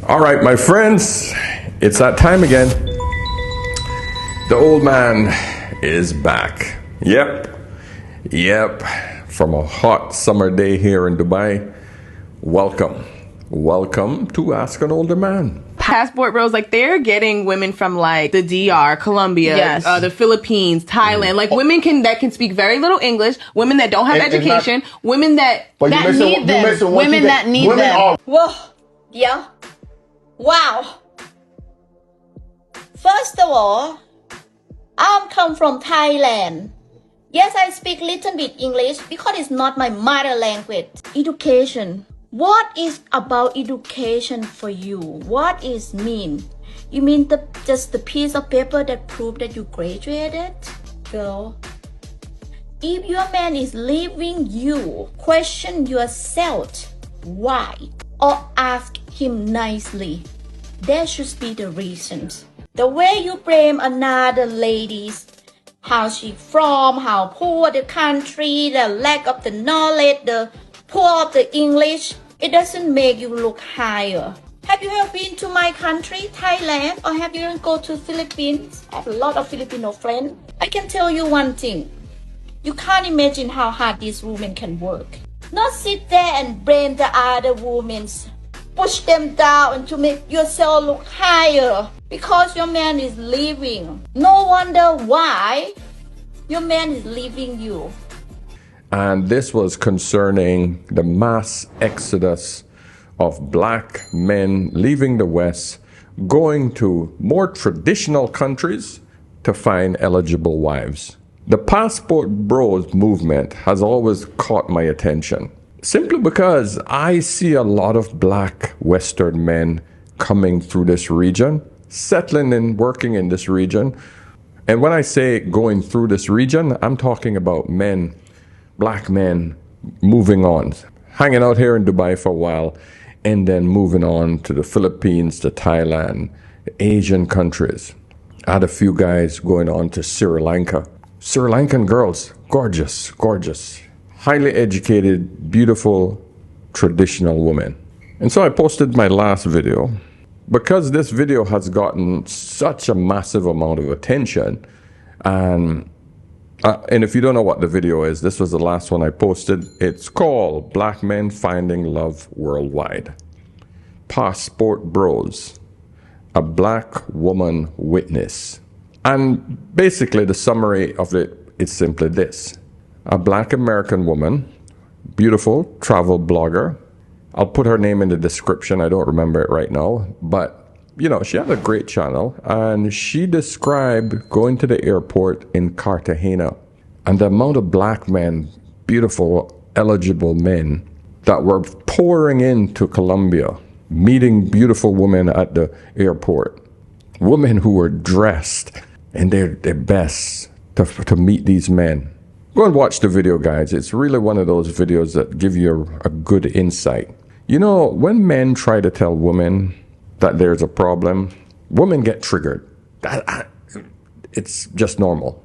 All right, my friends, it's that time again. The old man is back. Yep. From a hot summer day here in Dubai. Welcome to Ask an Older Man. Passport bros, like, they're getting women from, like, the DR, Colombia, Yes. the Philippines, Thailand, like women that can speak very little English, women that don't have education, women that need them. Women that need them. Whoa, yeah. Wow. First of all, I'm come from Thailand. Yes, I speak little bit English because it's not my mother language. Education. What is about education for you? What is mean? You mean just the piece of paper that prove that you graduated? Girl, if your man is leaving you, question yourself why, or ask him nicely. There should be the reasons. The way you blame another ladies, how she from, how poor the country, the lack of the knowledge, the poor of the English, it doesn't make you look higher. Have you ever been to my country, Thailand, or have you ever go to Philippines? I have a lot of Filipino friends. I can tell you one thing. You can't imagine how hard these women can work. Not sit there and blame the other women, push them down and to make yourself look higher because your man is leaving. No wonder why your man is leaving you. And this was concerning the mass exodus of black men leaving the West, going to more traditional countries to find eligible wives. The Passport Bros movement has always caught my attention, simply because I see a lot of black Western men coming through this region, settling and working in this region. And when I say going through this region, I'm talking about men, black men, moving on, hanging out here in Dubai for a while, and then moving on to the Philippines, to Thailand, Asian countries. I had a few guys going on to Sri Lanka. Sri Lankan girls, gorgeous, highly educated, beautiful, traditional women. And so I posted my last video. Because this video has gotten such a massive amount of attention, and if you don't know what the video is, this was the last one I posted. It's called Black Men Finding Love Worldwide. Passport Bros, a black woman witness. And basically the summary of it is simply this. A black American woman, beautiful travel blogger. I'll put her name in the description. I don't remember it right now, but you know, she had a great channel, and she described going to the airport in Cartagena and the amount of black men, beautiful, eligible men that were pouring into Colombia, meeting beautiful women at the airport, women who were dressed in their best to meet these men. Go and watch the video, guys. It's really one of those videos that give you a good insight. You know, when men try to tell women that there's a problem, women get triggered. It's just normal.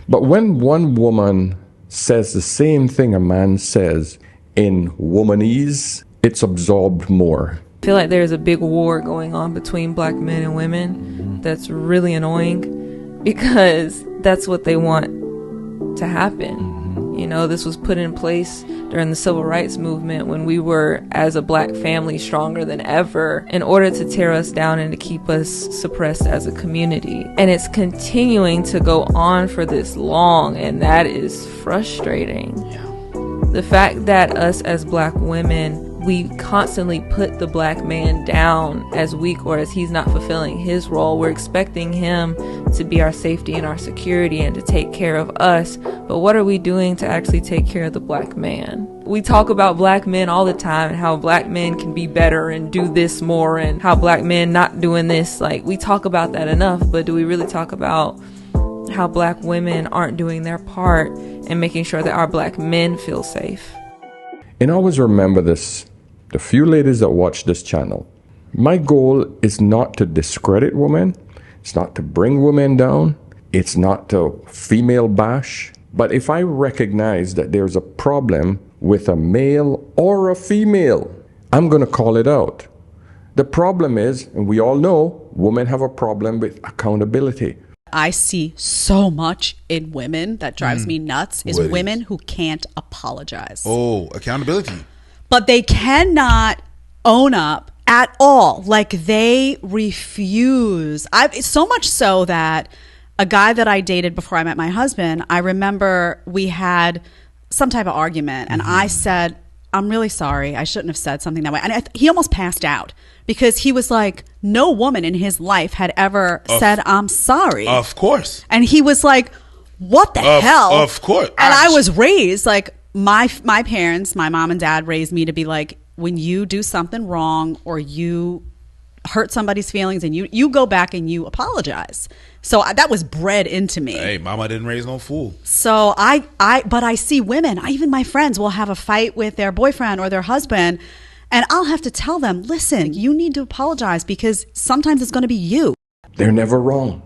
But when one woman says the same thing a man says in womanese, it's absorbed more. I feel like there's a big war going on between black men and women that's really annoying because that's what they want to happen. You know, this was put in place during the civil rights movement when we were, as a black family, stronger than ever in order to tear us down and to keep us suppressed as a community. And it's continuing to go on for this long, and that is frustrating. The fact that us as black women, we constantly put the black man down as weak or as he's not fulfilling his role. We're expecting him to be our safety and our security and to take care of us. But what are we doing to actually take care of the black man? We talk about black men all the time and how black men can be better and do this more and how black men not doing this. Like, we talk about that enough, but do we really talk about how black women aren't doing their part and making sure that our black men feel safe? And always remember this, the few ladies that watch this channel, my goal is not to discredit women. It's not to bring women down. It's not to female bash. But if I recognize that there's a problem with a male or a female, I'm going to call it out. The problem is, and we all know, women have a problem with accountability. I see so much in women that drives me nuts is women who can't apologize. Oh, accountability. But they cannot own up at all. Like they refuse. So much so that a guy that I dated before I met my husband, I remember we had some type of argument and I said, I'm really sorry. I shouldn't have said something that way. And he almost passed out because he was like, no woman in his life had ever said, I'm sorry. Of course. And he was like, what the hell? Of course. And I was raised like my parents, my mom and dad raised me to be like, when you do something wrong or you hurt somebody's feelings and you go back and you apologize. So that was bred into me. Hey, mama didn't raise no fool. So but I see women, even my friends will have a fight with their boyfriend or their husband and I'll have to tell them, listen, you need to apologize because sometimes it's going to be you. They're never wrong.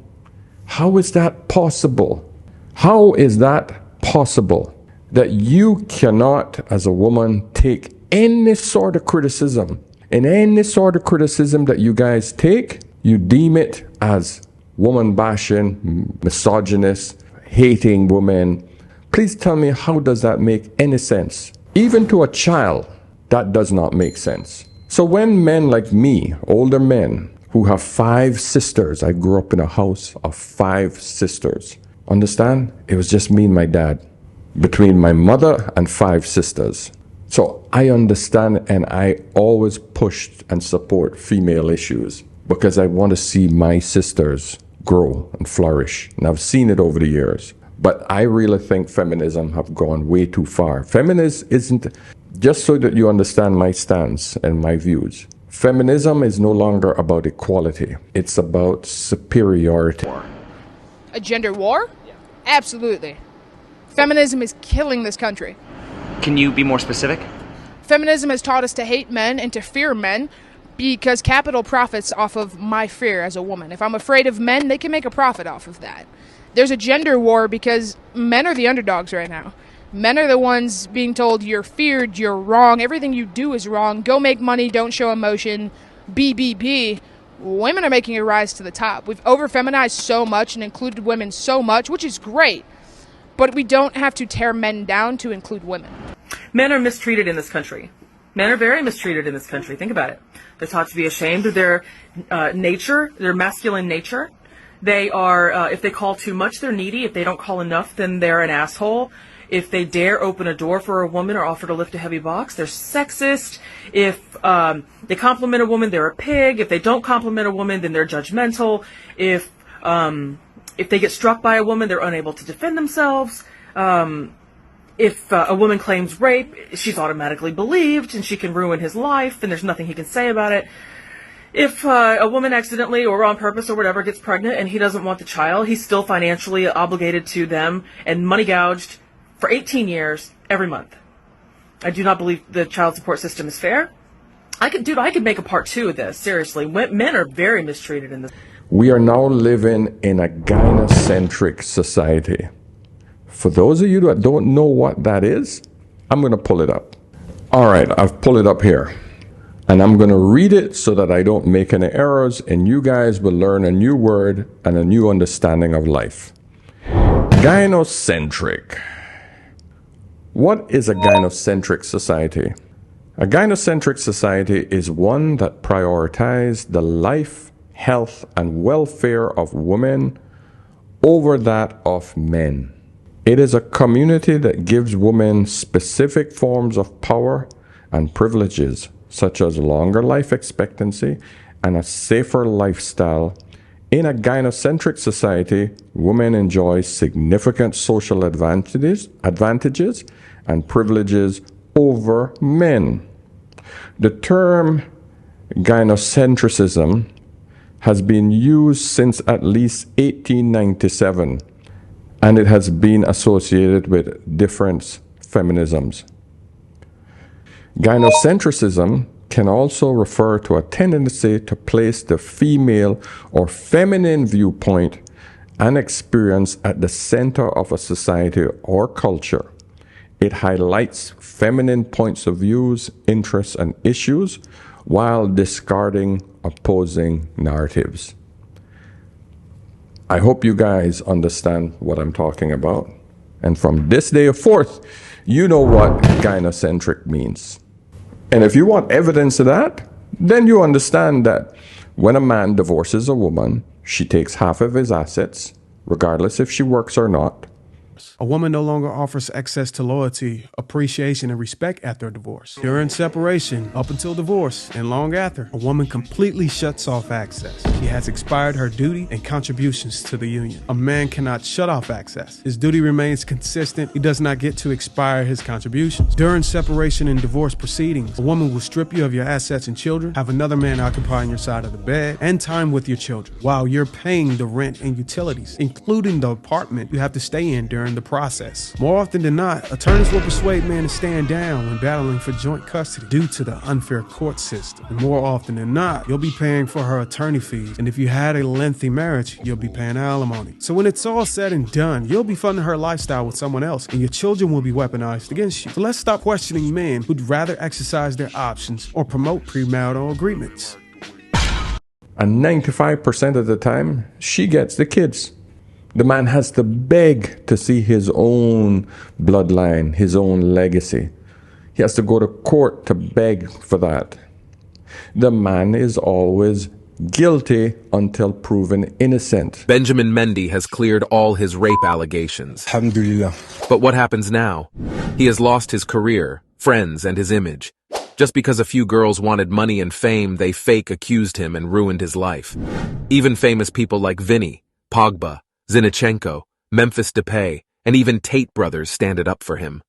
How is that possible? How is that possible that you cannot, as a woman, take any sort of criticism? And any sort of criticism that you guys take, you deem it as woman bashing, misogynist, hating women. Please tell me, how does that make any sense? Even to a child, that does not make sense. So when men like me, older men, who have 5 sisters, I grew up in a house of 5 sisters. Understand? It was just me and my dad, between my mother and 5 sisters. So I understand and I always pushed and support female issues because I want to see my sisters grow and flourish. And I've seen it over the years. But I really think feminism have gone way too far. Feminism isn't, just so that you understand my stance and my views, feminism is no longer about equality. It's about superiority. A gender war? Yeah. Absolutely. Feminism is killing this country. Can you be more specific? Feminism has taught us to hate men and to fear men because capital profits off of my fear as a woman. If I'm afraid of men, they can make a profit off of that. There's a gender war because men are the underdogs right now. Men are the ones being told you're feared, you're wrong, everything you do is wrong, go make money, don't show emotion, be. Women are making a rise to the top. We've over-feminized so much and included women so much, which is great. But we don't have to tear men down to include women. Men are mistreated in this country. Men are very mistreated in this country. Think about it. They're taught to be ashamed of their nature, their masculine nature. They are, if they call too much, they're needy. If they don't call enough, then they're an asshole. If they dare open a door for a woman or offer to lift a heavy box, they're sexist. If they compliment a woman, they're a pig. If they don't compliment a woman, then they're judgmental. If they get struck by a woman, they're unable to defend themselves. If a woman claims rape, she's automatically believed and she can ruin his life and there's nothing he can say about it. If a woman accidentally or on purpose or whatever gets pregnant and he doesn't want the child, he's still financially obligated to them and money gouged for 18 years every month. I do not believe the child support system is fair. I could make a part 2 of this. Seriously, men are very mistreated in this. We are now living in a gynocentric society. For those of you that don't know what that is, I'm going to pull it up. All right, I've pulled it up here. And I'm going to read it so that I don't make any errors and you guys will learn a new word and a new understanding of life. Gynocentric. What is a gynocentric society? A gynocentric society is one that prioritizes the life, health, and welfare of women over that of men. It is a community that gives women specific forms of power and privileges, such as longer life expectancy and a safer lifestyle. In a gynocentric society, women enjoy significant social advantages and privileges over men. The term gynocentrism has been used since at least 1897, and it has been associated with different feminisms. Gynocentrism can also refer to a tendency to place the female or feminine viewpoint and experience at the center of a society or culture. It highlights feminine points of views, interests, and issues, while discarding opposing narratives. I hope you guys understand what I'm talking about. And from this day forth, you know what gynocentric means. And if you want evidence of that, then you understand that when a man divorces a woman, she takes half of his assets, regardless if she works or not. A woman no longer offers access to loyalty, appreciation, and respect after a divorce. During separation, up until divorce, and long after, a woman completely shuts off access. She has expired her duty and contributions to the union. A man cannot shut off access. His duty remains consistent. He does not get to expire his contributions. During separation and divorce proceedings, a woman will strip you of your assets and children, have another man occupying your side of the bed, and time with your children, while you're paying the rent and utilities, including the apartment you have to stay in during the process. More often than not, attorneys will persuade men to stand down when battling for joint custody due to the unfair court system. And more often than not, you'll be paying for her attorney fees. And if you had a lengthy marriage, you'll be paying alimony. So when it's all said and done, you'll be funding her lifestyle with someone else, and your children will be weaponized against you. So let's stop questioning men who'd rather exercise their options or promote premarital agreements. And 95% of the time, she gets the kids. The man has to beg to see his own bloodline, his own legacy. He has to go to court to beg for that. The man is always guilty until proven innocent. Benjamin Mendy has cleared all his rape allegations. Alhamdulillah. But what happens now? He has lost his career, friends, and his image. Just because a few girls wanted money and fame, they fake accused him and ruined his life. Even famous people like Vinny, Pogba, Gynocentric, Memphis Depay, and even Tate brothers stand it up for him.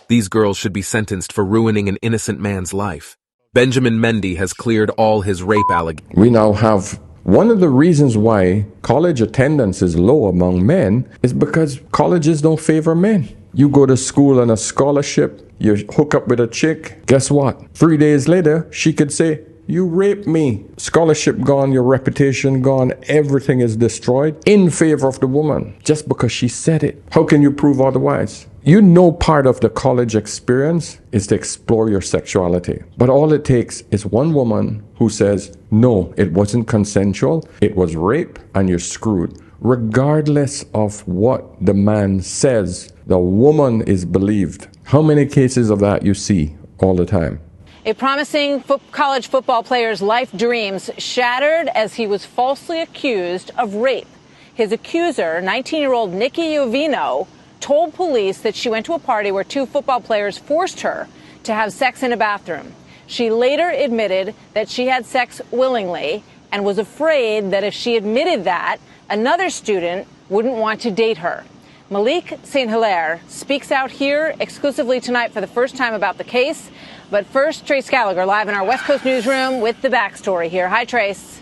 These girls should be sentenced for ruining an innocent man's life. Benjamin Mendy has cleared all his rape allegations. We now have one of the reasons why college attendance is low among men is because colleges don't favor men. You go to school on a scholarship, you hook up with a chick, guess what? 3 days later, she could say, "You raped me." Scholarship gone, your reputation gone, everything is destroyed in favor of the woman just because she said it. How can you prove otherwise? You know, part of the college experience is to explore your sexuality. But all it takes is one woman who says, "No, it wasn't consensual, it was rape," and you're screwed. Regardless of what the man says, the woman is believed. How many cases of that you see all the time? A promising college football player's life dreams shattered as he was falsely accused of rape. His accuser, 19-year-old Nikki Jovino, told police that she went to a party where two football players forced her to have sex in a bathroom. She later admitted that she had sex willingly and was afraid that if she admitted that, another student wouldn't want to date her. Malik St. Hilaire speaks out here exclusively tonight for the first time about the case. But first, Trace Gallagher live in our West Coast newsroom with the backstory here. Hi, Trace.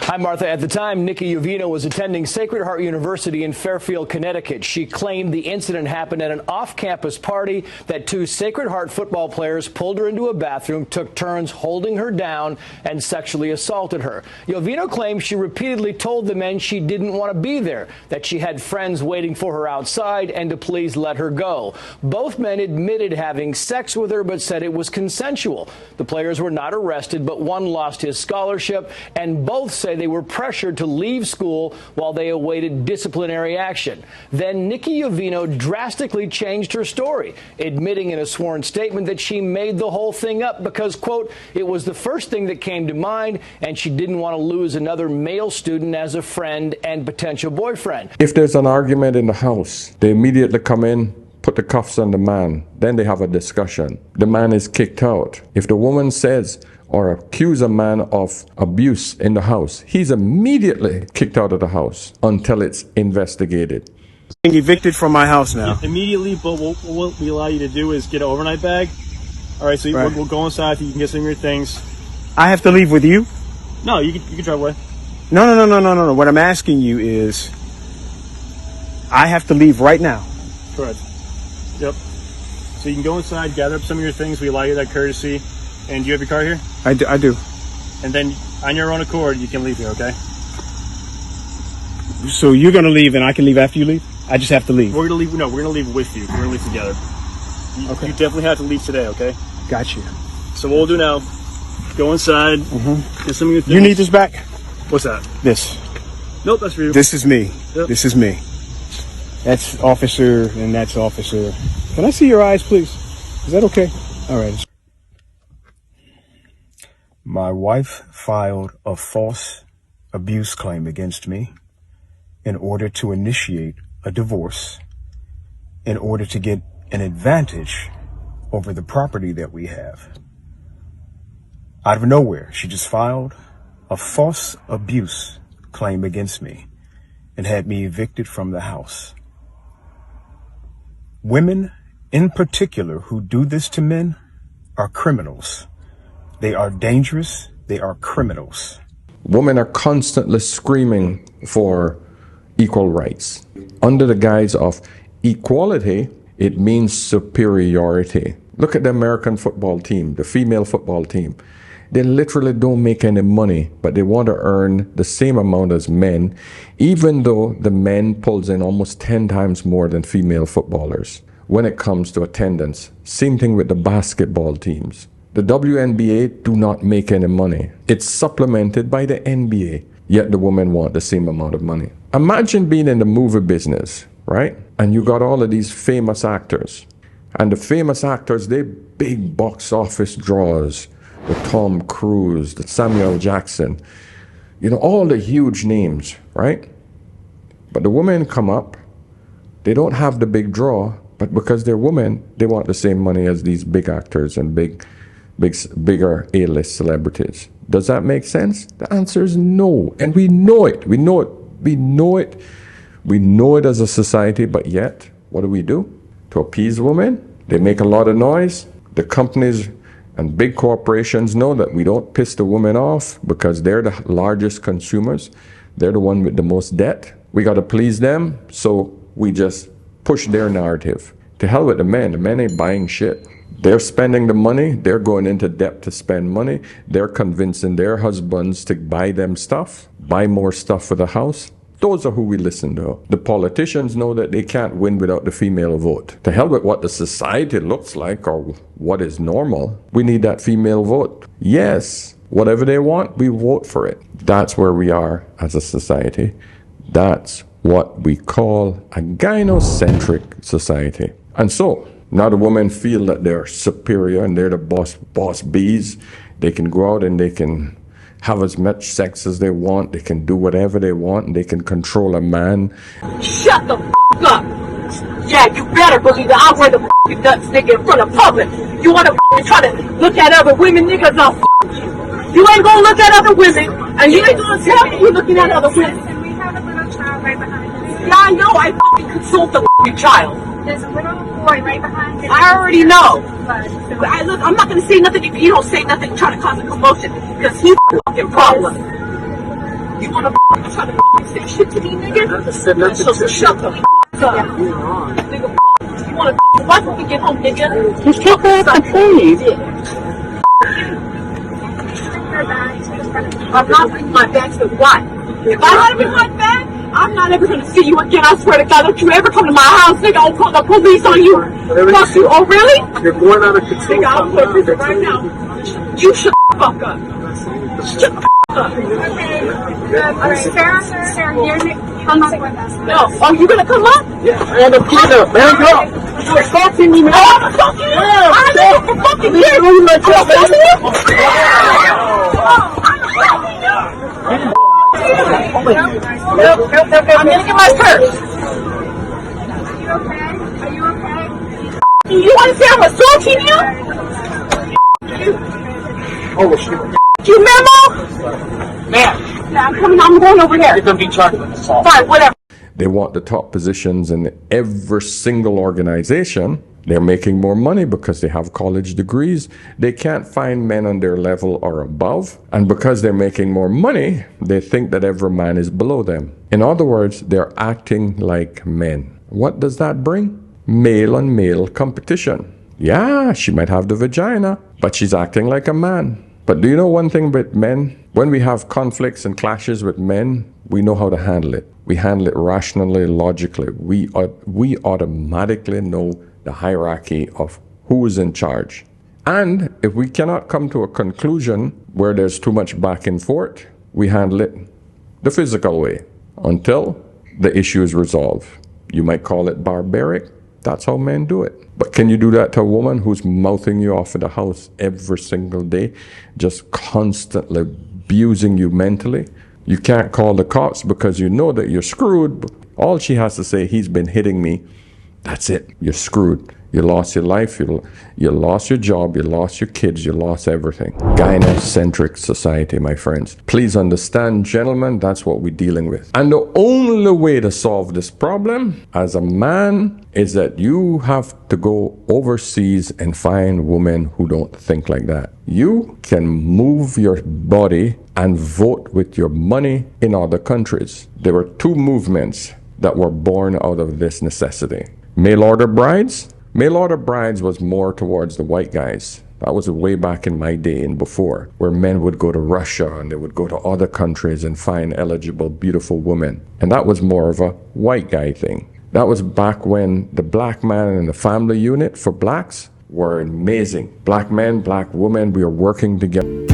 Hi, Martha. At the time, Nikki Jovino was attending Sacred Heart University in Fairfield, Connecticut. She claimed the incident happened at an off-campus party, that two Sacred Heart football players pulled her into a bathroom, took turns holding her down, and sexually assaulted her. Jovino claims she repeatedly told the men she didn't want to be there, that she had friends waiting for her outside, and to please let her go. Both men admitted having sex with her, but said it was consensual. The players were not arrested, but one lost his scholarship, and both say they were pressured to leave school while they awaited disciplinary action. Then Nikki Jovino drastically changed her story, admitting in a sworn statement that she made the whole thing up because, quote, it was the first thing that came to mind and she didn't want to lose another male student as a friend and potential boyfriend. If there's an argument in the house, they immediately come in, put the cuffs on the man, then they have a discussion. The man is kicked out. If the woman says or accuse a man of abuse in the house, he's immediately kicked out of the house until it's investigated. Being evicted from my house now. Immediately, but what we allow you to do is get an overnight bag. All right, so we'll go inside, you can get some of your things. I have to leave with you? No, you can drive away. No. What I'm asking you is, I have to leave right now. Correct. Yep. So you can go inside, gather up some of your things. We allow you that courtesy. And do you have your car here? I do. And then on your own accord, you can leave here, okay? So you're going to leave and I can leave after you leave? I just have to leave? We're going to leave. No, we're going to leave with you. We're going to leave together. Okay. You definitely have to leave today, okay? Got you. So what we'll do now, Go inside. Get some of your things. You need this back? What's that? This. Nope, that's for you. This is me. Yep. This is me. That's officer and that's officer. Can I see your eyes, please? Is that okay? All right. My wife filed a false abuse claim against me in order to initiate a divorce, in order to get an advantage over the property that we have. Out of nowhere, she just filed a false abuse claim against me and had me evicted from the house. Women in particular who do this to men are criminals. They are dangerous. They are criminals. Women are constantly screaming for equal rights. Under the guise of equality, it means superiority. Look at the American football team, the female football team. They literally don't make any money, but they want to earn the same amount as men, even though the men pulls in almost 10 times more than female footballers when it comes to attendance. Same thing with the basketball teams. The WNBA do not make any money. It's supplemented by the NBA, yet the women want the same amount of money. Imagine being in the movie business, right? And you got all of these famous actors. And the famous actors, they big box office draws. The Tom Cruise, the Samuel Jackson, you know, all the huge names, right? But the women come up, they don't have the big draw, but because they're women, they want the same money as these big actors and bigger A-list celebrities. Does that make sense? The answer is no. And we know it. We know it. We know it. We know it as a society, but yet, what do? To appease women, they make a lot of noise. The companies and big corporations know that we don't piss the women off because they're the largest consumers. They're the one with the most debt. We got to please them, so we just push their narrative. To hell with the men. The men ain't buying shit. They're spending the money. They're going into debt to spend money. They're convincing their husbands to buy them stuff, buy more stuff for the house. Those are who we listen to. The politicians know that they can't win without the female vote. To hell with what the society looks like or what is normal. We need that female vote. Yes, whatever they want, we vote for it. That's where we are as a society. That's what we call a gynocentric society. And so, now the women feel that they're superior and they're the boss bees. They can go out and they can have as much sex as they want. They can do whatever they want and they can control a man. Shut the f*** up! Yeah, you better believe that I wear the f***ing nuts, nigga, in front of public. You wanna f***ing try to look at other women, niggas, I'll f*** you. You ain't gonna look at other women, and you ain't gonna tell me you're looking at other women. We have a little child right behind us. Yeah, I know, I f***ing consult the f***ing child. There's a little boy right behind you. I already know. But look, I'm not gonna say nothing if you don't say nothing, try to cause a commotion, because he's a fucking problem. You wanna try to say shit to me, nigga? So shut the f*** up. Nigga, you wanna watch when we get home, nigga? Just keep on complaining. I'm not bringing my bags to what? If I had to bring my bag, I'm not ever gonna see you again. I swear to God, don't you ever come to my house, nigga. I'll call the police on you. Fuck you. Oh, really? You're going out of control. Nigga, I'll put this right now. You shut the fuck up. Shut the fuck up. Alright, Sarah, here, come up with us. No. Oh, you gonna come up? Yeah. And the kid up. Man, go. You're assaulting me, man. Oh, I'm fucking here. I'm not fucking here. I'm not fucking here. I'm gonna get my purse. Are you okay? Are you okay? You want to say I'm assaulting you? Oh, shit. You memo? Man. Yeah, I'm going over here. You're going to be charged with assault. Fine, whatever. They want the top positions in every single organization. They're making more money because they have college degrees. They can't find men on their level or above. And because they're making more money, they think that every man is below them. In other words, they're acting like men. What does that bring? Male on male competition. Yeah, she might have the vagina, but she's acting like a man. But do you know one thing with men? When we have conflicts and clashes with men, we know how to handle it. We handle it rationally, logically. We automatically know the hierarchy of who is in charge. And if we cannot come to a conclusion where there's too much back and forth, we handle it the physical way until the issue is resolved. You might call it barbaric. That's how men do it. But can you do that to a woman who's mouthing you off in the house every single day, just constantly abusing you mentally? You can't call the cops because you know that you're screwed. All she has to say, he's been hitting me. That's it. You're screwed. You lost your life, you lost your job, you lost your kids, you lost everything. Gynocentric society, my friends. Please understand, gentlemen, that's what we're dealing with. And the only way to solve this problem as a man is that you have to go overseas and find women who don't think like that. You can move your body and vote with your money in other countries. There were two movements that were born out of this necessity. Mail order brides. Mail order brides was more towards the white guys. That was way back in my day and before, where men would go to Russia and they would go to other countries and find eligible, beautiful women. And that was more of a white guy thing. That was back when the black man and the family unit for blacks were amazing. Black men, black women, we were working together.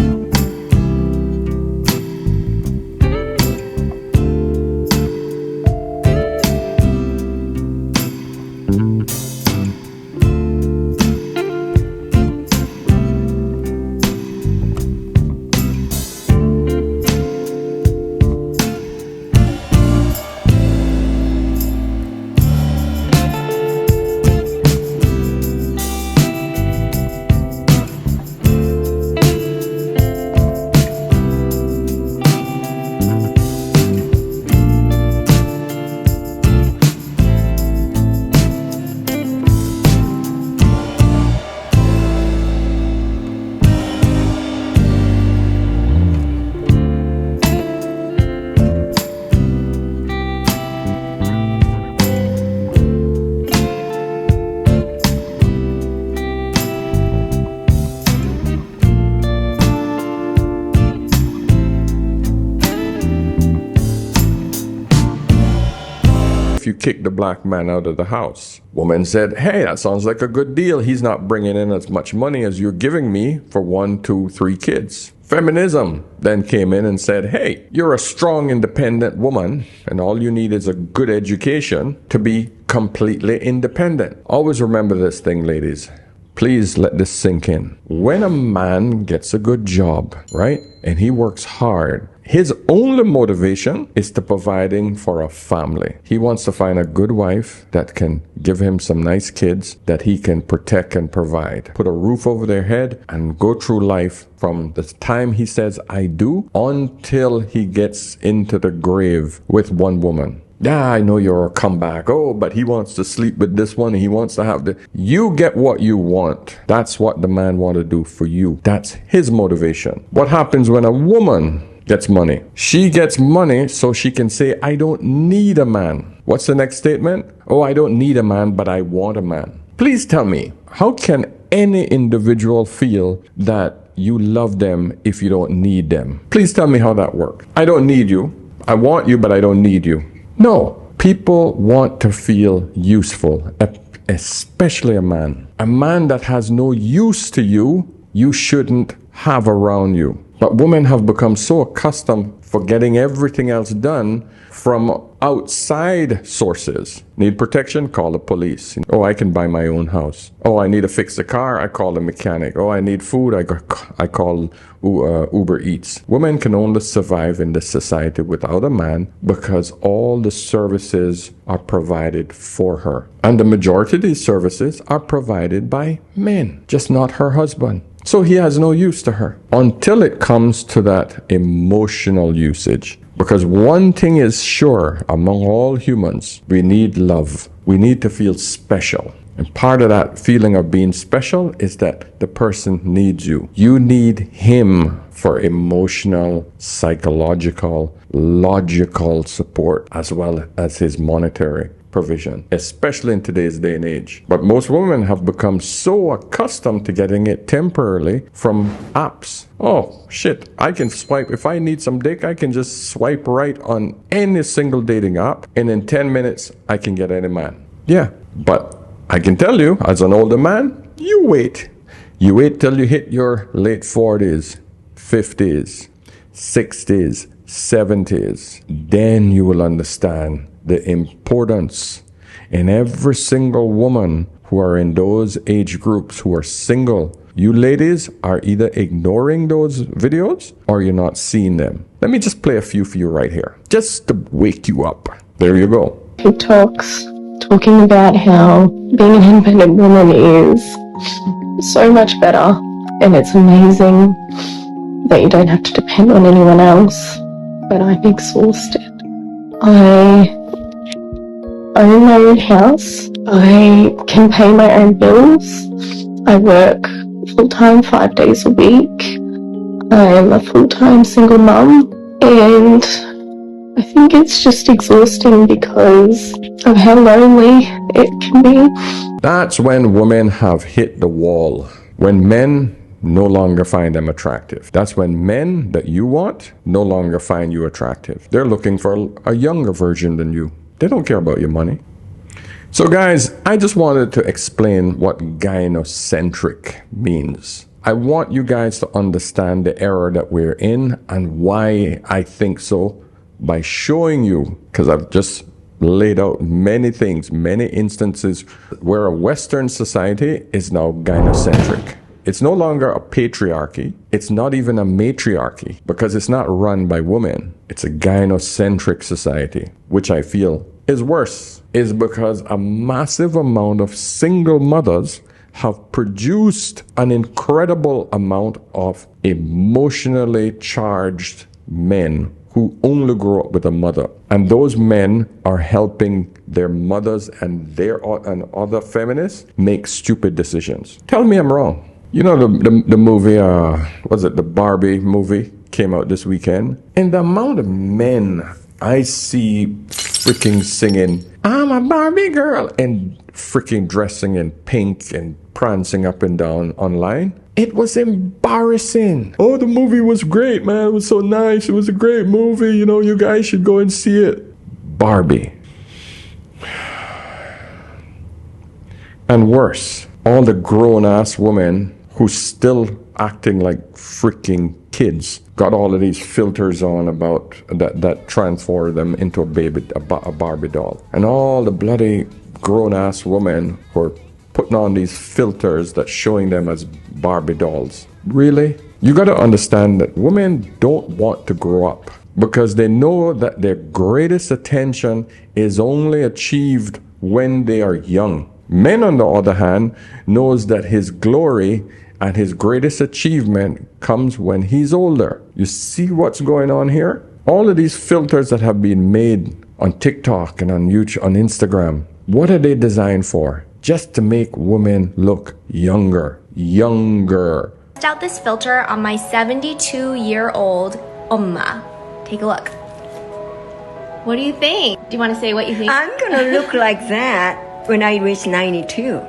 You kick the black man out of the house. Woman said, hey, that sounds like a good deal. He's not bringing in as much money as you're giving me for 1, 2, 3 kids. Feminism then came in and said, hey, you're a strong, independent woman, and all you need is a good education to be completely independent. Always remember this thing, ladies. Please let this sink in. When a man gets a good job, right, and he works hard, his only motivation is to providing for a family. He wants to find a good wife that can give him some nice kids that he can protect and provide. Put a roof over their head and go through life from the time he says, I do, until he gets into the grave with one woman. Yeah, I know you're a comeback. Oh, but he wants to sleep with this one. He wants to have the... You get what you want. That's what the man want to do for you. That's his motivation. What happens when a woman gets money? She gets money so she can say, I don't need a man. What's the next statement? Oh, I don't need a man, but I want a man. Please tell me, how can any individual feel that you love them if you don't need them? Please tell me how that works. I don't need you. I want you, but I don't need you. No, people want to feel useful, especially a man. A man that has no use to you, you shouldn't have around you. But women have become so accustomed for getting everything else done from outside sources. Need protection? Call the police. Oh, I can buy my own house. Oh, I need to fix the car? I call the mechanic. Oh, I need food? I call Uber Eats. Women can only survive in this society without a man because all the services are provided for her. And the majority of these services are provided by men, just not her husband. So he has no use to her until it comes to that emotional usage. Because one thing is sure among all humans, we need love. We need to feel special. And part of that feeling of being special is that the person needs you. You need him for emotional, psychological, logical support, as well as his monetary provision, especially in today's day and age. But most women have become so accustomed to getting it temporarily from apps. Oh, shit, I can swipe. If I need some dick, I can just swipe right on any single dating app, and in 10 minutes, I can get any man. Yeah, but I can tell you, as an older man, you wait. You wait till you hit your late 40s, 50s, 60s, 70s. Then you will understand the importance in every single woman who are in those age groups who are single. You ladies are either ignoring those videos or you're not seeing them. Let me just play a few for you right here, just to wake you up. There you go. TikToks talking about how being an independent woman is so much better, and it's amazing that you don't have to depend on anyone else. But I'm exhausted. I own my own house. I can pay my own bills. I work full-time 5 days a week. I'm a full-time single mum, and I think it's just exhausting because of how lonely it can be. That's when women have hit the wall. When men no longer find them attractive. That's when men that you want no longer find you attractive. They're looking for a younger version than you. They don't care about your money. So guys, I just wanted to explain what gynocentric means. I want you guys to understand the error that we're in and why I think so by showing you, because I've just laid out many things, many instances where a Western society is now gynocentric. It's no longer a patriarchy. It's not even a matriarchy because it's not run by women. It's a gynocentric society, which I feel is worse, is because a massive amount of single mothers have produced an incredible amount of emotionally charged men who only grow up with a mother. And those men are helping their mothers and other feminists make stupid decisions. Tell me I'm wrong. You know the movie, the Barbie movie came out this weekend? And the amount of men I see freaking singing, I'm a Barbie girl, and freaking dressing in pink and prancing up and down online. It was embarrassing. Oh, the movie was great, man. It was so nice. It was a great movie. You know, you guys should go and see it. Barbie. And worse, all the grown-ass women who still acting like freaking kids got all of these filters on about that transform them into a Barbie doll. And all the bloody grown-ass women who are putting on these filters that's showing them as Barbie dolls. Really? You got to understand that women don't want to grow up because they know that their greatest attention is only achieved when they are young. Men, on the other hand, knows that his glory and his greatest achievement comes when he's older. You see what's going on here? All of these filters that have been made on TikTok and on YouTube, on Instagram, what are they designed for? Just to make women look younger. Test out this filter on my 72-year-old Oma. Take a look. What do you think? Do you want to say what you think? I'm gonna look like that when I reach 92.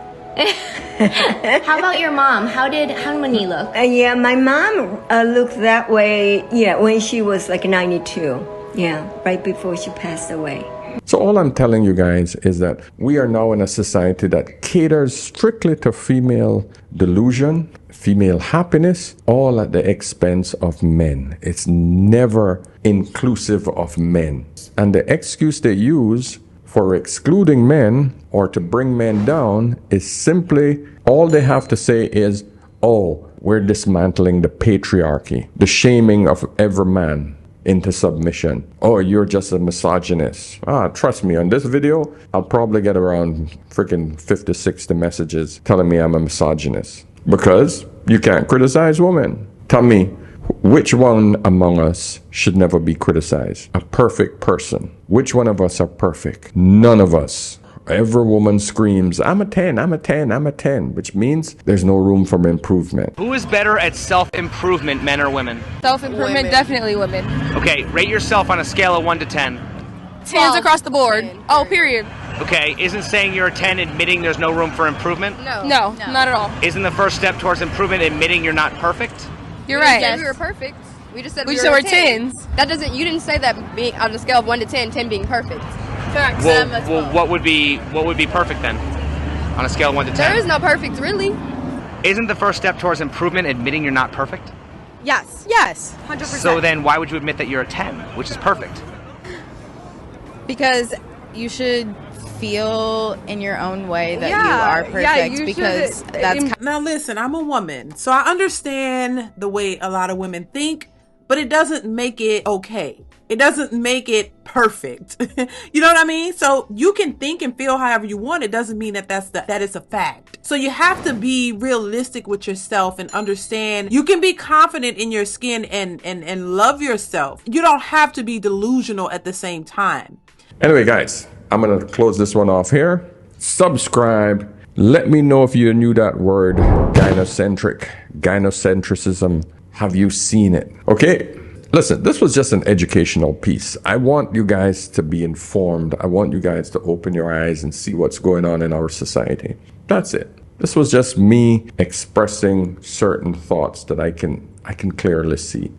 How about your mom? How many look? Yeah, my mom looked that way, when she was like 92. Yeah, right before she passed away. So all I'm telling you guys is that we are now in a society that caters strictly to female delusion, female happiness, all at the expense of men. It's never inclusive of men. And the excuse they use for excluding men or to bring men down is simply, all they have to say is, oh, we're dismantling the patriarchy, the shaming of every man into submission. Oh, you're just a misogynist. Trust me, on this video, I'll probably get around freaking 50, 60 messages telling me I'm a misogynist. Because you can't criticize women. Tell me, which one among us should never be criticized? A perfect person. Which one of us are perfect? None of us. Every woman screams, I'm a 10, I'm a 10, I'm a 10, which means there's no room for improvement. Who is better at self-improvement, men or women? Self-improvement, definitely women. Okay, rate yourself on a scale of 1 to 10. 10s across the board. 10. Oh, period. Okay, isn't saying you're a 10 admitting there's no room for improvement? No, not at all. Isn't the first step towards improvement admitting you're not perfect? You're right. Yes. We were perfect. We just said we were 10s. 10s. That doesn't. You didn't say that being on a scale of 1 to 10, 10 being perfect. Correct. Well, what would be perfect then? On a scale of 1 to 10? There is no perfect, really. Isn't the first step towards improvement admitting you're not perfect? Yes. Yes. 100%. So then why would you admit that you're a 10, which is perfect? Because you should feel in your own way that you Yeah, are perfect, yeah, you because should. that's Now listen, I'm a woman, so I understand the way a lot of women think, but it doesn't make it okay. It doesn't make it perfect. You know what I mean? So you can think and feel however you want. It doesn't mean that that is a fact. So you have to be realistic with yourself and understand you can be confident in your skin and love yourself. You don't have to be delusional at the same time. Anyway, guys, I'm going to close this one off here. Subscribe. Let me know if you knew that word, gynocentric, gynocentricism. Have you seen it? Okay. Listen, this was just an educational piece. I want you guys to be informed. I want you guys to open your eyes and see what's going on in our society. That's it. This was just me expressing certain thoughts that I can clearly see.